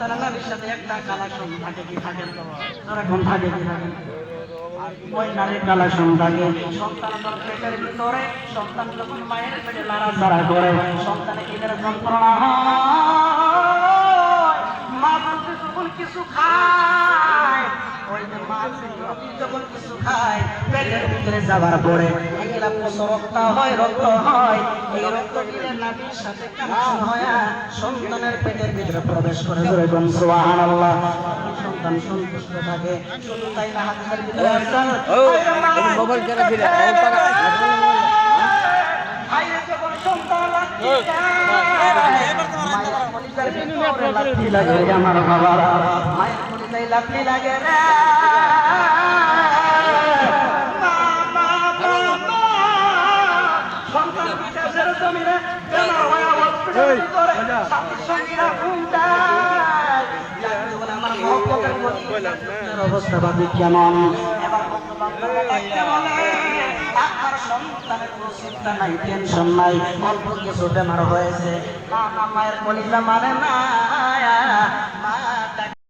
সন্তানের নারীর সাথে একটা কালেকশন থাকে কি থাকে এখন থাকে কি থাকে ওই নারীর কালেকশন থাকে সন্তান যখন পেটের ভিতরে সন্তান যখন মায়ের পেটে লাড়াচাড়া করে সন্তানের পেটের যন্ত্রণা হয় মা বলতে যখন কিছু খায় ওই যে মা যখন কিছু খায় পেটের ভিতরে যাবার পরে এগুলা রক্ত হয় এই রক্ত দিলে নাভির সাথে কানেকশন হয় সন্তানের পেটের ভিতরে প্রবেশ করে জোরে বলুন সুবহানাল্লাহ সন্তান সন্তুষ্ট থাকে শুধু তাই না হাতের ভিতরে মোবাইল যারা দিলে ভাইরে যখন সন্তান লাঠি লাগে আমার বাবা মায়ের কলিজায় লাঠি লাগে রে সন্তান বিকাশের জমিনে অবস্থা বাদী কেমন এবার আপনার সন্তানের কোনো চিন্তা নাই টেনশন নাই অল্প কিছু বেমার হয়েছে মা মায়ের কলিজা মানে না